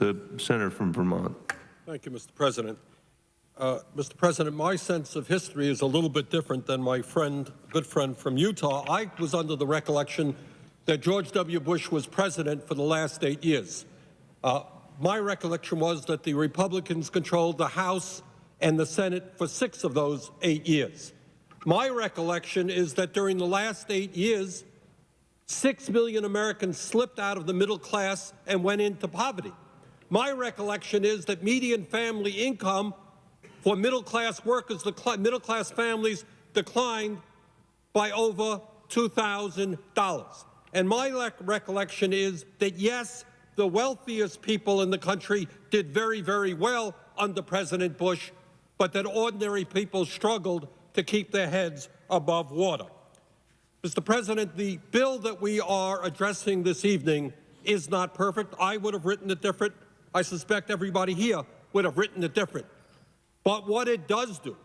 The senator from Vermont. Thank you, Mr. President. Mr. President, my sense of history is a little bit different than my good friend from Utah. I was under the recollection that George W. Bush was president for the last 8 years. My recollection was that the Republicans controlled the House and the Senate for 6 of those 8 years. My recollection is that during the last 8 years, 6 million Americans slipped out of the middle class and went into poverty. My recollection is that median family income for middle-class workers, middle-class families, declined by over $2,000. And my recollection is that, yes, the wealthiest people in the country did very, very well under President Bush, but that ordinary people struggled to keep their heads above water. Mr. President, the bill that we are addressing this evening is not perfect. I would have written it different. I suspect everybody here would have written it different. But what it does do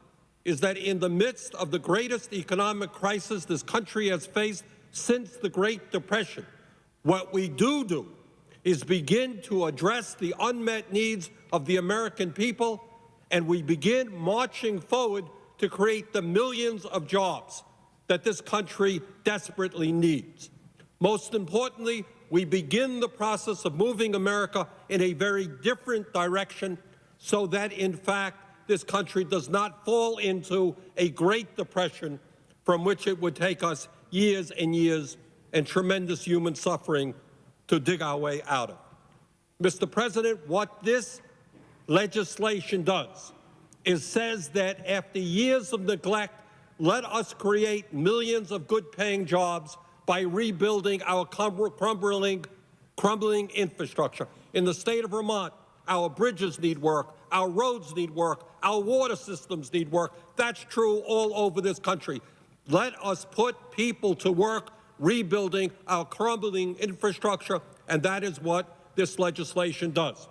is that in the midst of the greatest economic crisis this country has faced since the Great Depression, what we do is begin to address the unmet needs of the American people, and we begin marching forward to create the millions of jobs that this country desperately needs. Most importantly, we begin the process of moving America in a very different direction so that, in fact, this country does not fall into a Great Depression from which it would take us years and years and tremendous human suffering to dig our way out of. Mr. President, what this legislation does is says that after years of neglect, let us create millions of good-paying jobs by rebuilding our crumbling infrastructure. In the state of Vermont, our bridges need work, our roads need work, our water systems need work. That's true all over this country. Let us put people to work rebuilding our crumbling infrastructure, and that is what this legislation does.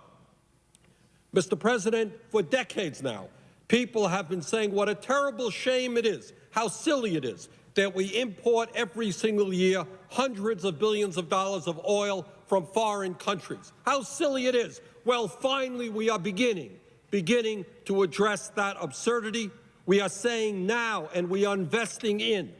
Mr. President, for decades now, people have been saying what a terrible shame it is, how silly it is, that we import every single year hundreds of billions of dollars of oil from foreign countries. How silly it is. Well, finally, we are beginning to address that absurdity. We are saying now, and we are investing in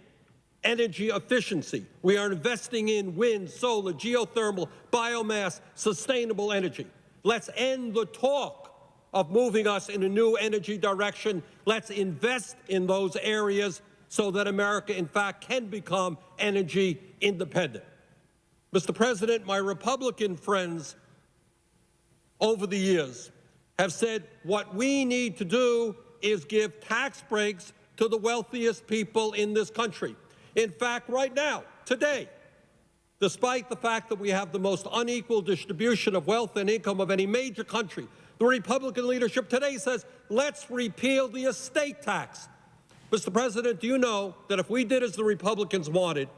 energy efficiency. We are investing in wind, solar, geothermal, biomass, sustainable energy. Let's end the talk of moving us in a new energy direction. Let's invest in those areas so that America, in fact, can become energy independent. Mr. President, my Republican friends over the years have said what we need to do is give tax breaks to the wealthiest people in this country. In fact, right now, today, despite the fact that we have the most unequal distribution of wealth and income of any major country, the Republican leadership today says, let's repeal the estate tax. Mr. President, do you know that if we did as the Republicans wanted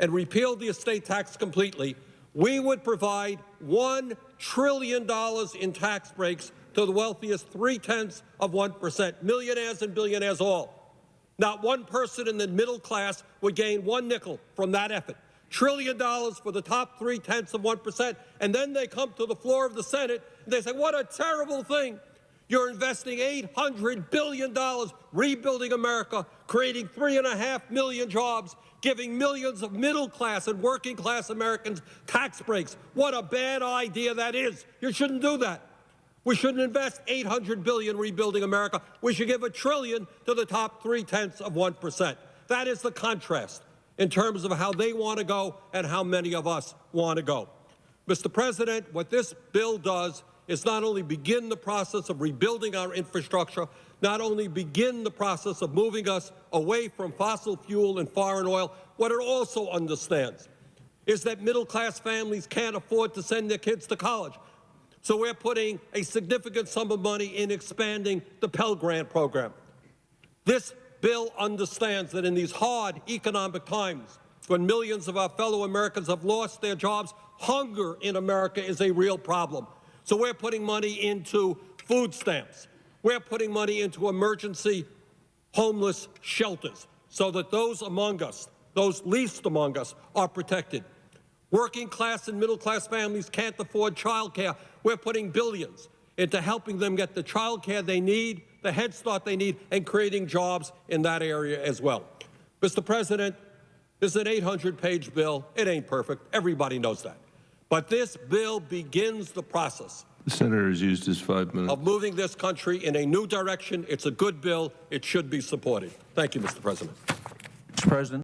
and repealed the estate tax completely, we would provide $1 trillion in tax breaks to the wealthiest 0.3%, millionaires and billionaires all. Not one person in the middle class would gain 1 nickel from that effort. $1 trillion for the top 0.3%, and then they come to the floor of the Senate and they say, what a terrible thing. You're investing $800 billion rebuilding America, creating 3.5 million jobs, giving millions of middle-class and working-class Americans tax breaks. What a bad idea that is. You shouldn't do that. We shouldn't invest $800 billion rebuilding America. We should give $1 trillion to the top 0.3%. That is the contrast in terms of how they want to go and how many of us want to go. Mr. President, what this bill does is not only begin the process of rebuilding our infrastructure, not only begin the process of moving us away from fossil fuel and foreign oil, what it also understands is that middle-class families can't afford to send their kids to college. So we're putting a significant sum of money in expanding the Pell Grant program. This bill understands that in these hard economic times, when millions of our fellow Americans have lost their jobs, hunger in America is a real problem. So we're putting money into food stamps. We're putting money into emergency homeless shelters so that those among us, those least among us, are protected. Working class and middle class families can't afford child care. We're putting billions into helping them get the child care they need, the Head Start they need, and creating jobs in that area as well. Mr. President, this is an 800-page bill. It ain't perfect. Everybody knows that. But this bill begins the process. The senator has used his 5 minutes. Of moving this country in a new direction. It's a good bill. It should be supported. Thank you, Mr. President. Mr. President.